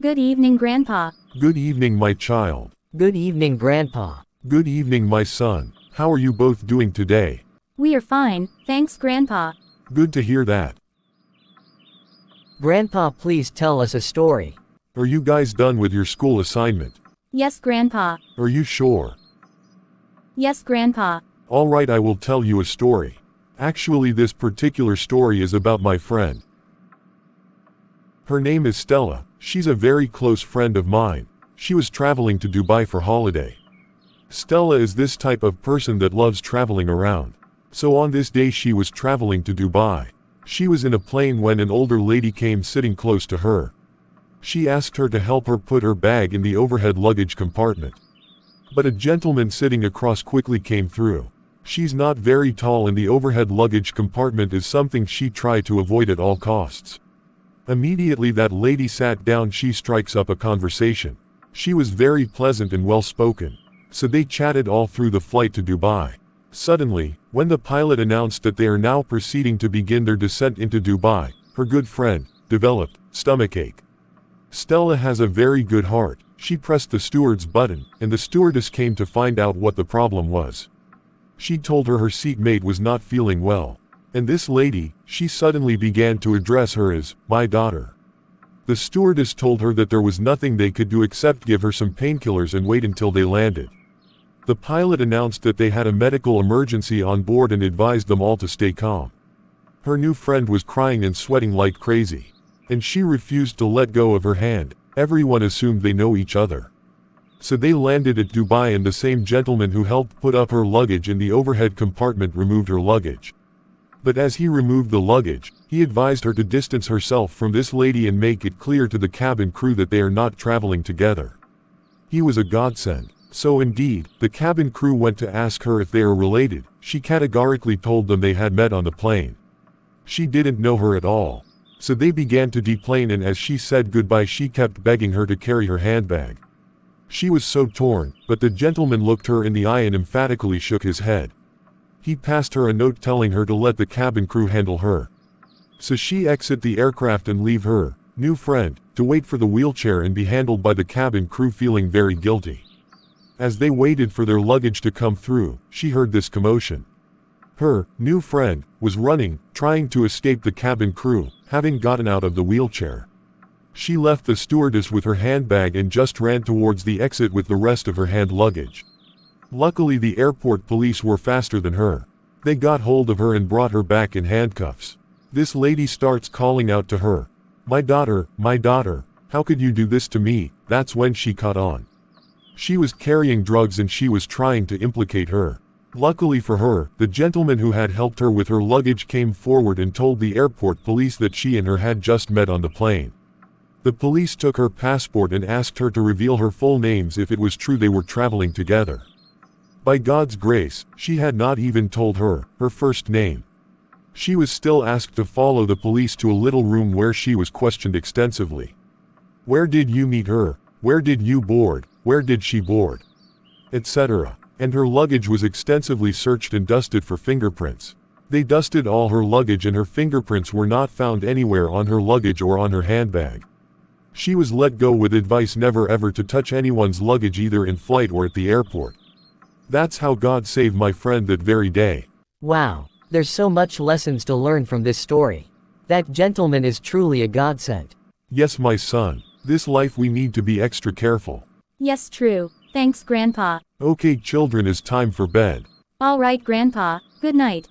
Good evening, Grandpa. Good evening, my child. Good evening, Grandpa. Good evening, my son. How are you both doing today? We are fine, thanks, Grandpa. Good to hear that. Grandpa, please tell us a story. Are you guys done with your school assignment? Yes, Grandpa. Are you sure? Yes, Grandpa. All right, I will tell you a story. Actually, this particular story is about my friend. Her name is Stella. She's a very close friend of mine. She was traveling to Dubai for holiday. Stella is this type of person that loves traveling around. So on this day she was traveling to Dubai. She was in a plane when an older lady came sitting close to her. She asked her to help her put her bag in the overhead luggage compartment. But a gentleman sitting across quickly came through. She's not very tall and the overhead luggage compartment is something she tried to avoid at all costs. Immediately that lady sat down. She strikes up a conversation. She was very pleasant and well-spoken. So they chatted all through the flight to Dubai. Suddenly, when the pilot announced that they are now proceeding to begin their descent into Dubai, her good friend developed stomachache. Stella has a very good heart. She pressed the steward's button, and the stewardess came to find out what the problem was. She told her seatmate was not feeling well. And this lady, she suddenly began to address her as, my daughter. The stewardess told her that there was nothing they could do except give her some painkillers and wait until they landed. The pilot announced that they had a medical emergency on board and advised them all to stay calm. Her new friend was crying and sweating like crazy. And she refused to let go of her hand. Everyone assumed they know each other. So they landed at Dubai and the same gentleman who helped put up her luggage in the overhead compartment removed her luggage. But as he removed the luggage, he advised her to distance herself from this lady and make it clear to the cabin crew that they are not traveling together. He was a godsend. So indeed, the cabin crew went to ask her if they are related. She categorically told them they had met on the plane. She didn't know her at all. So they began to deplane and as she said goodbye she kept begging her to carry her handbag. She was so torn, but the gentleman looked her in the eye and emphatically shook his head. He passed her a note telling her to let the cabin crew handle her. So she exit the aircraft and leave her new friend to wait for the wheelchair and be handled by the cabin crew feeling very guilty. As they waited for their luggage to come through, she heard this commotion. Her new friend was running, trying to escape the cabin crew, having gotten out of the wheelchair. She left the stewardess with her handbag and just ran towards the exit with the rest of her hand luggage. Luckily the airport police were faster than her. They got hold of her and brought her back in handcuffs. This lady starts calling out to her, my daughter, how could you do this to me?" That's when she caught on. She was carrying drugs and she was trying to implicate her. Luckily for her, the gentleman who had helped her with her luggage came forward and told the airport police that she and her had just met on the plane. The police took her passport and asked her to reveal her full names if it was true they were traveling together. By God's grace, she had not even told her first name. She was still asked to follow the police to a little room where she was questioned extensively. Where did you meet her? Where did you board? Where did she board? Etc. And her luggage was extensively searched and dusted for fingerprints. They dusted all her luggage and her fingerprints were not found anywhere on her luggage or on her handbag. She was let go with advice never ever to touch anyone's luggage either in flight or at the airport. That's how God saved my friend that very day. Wow, there's so much lessons to learn from this story. That gentleman is truly a godsend. Yes, my son. This life we need to be extra careful. Yes, true. Thanks, Grandpa. Okay, children, it's time for bed. All right, Grandpa. Good night.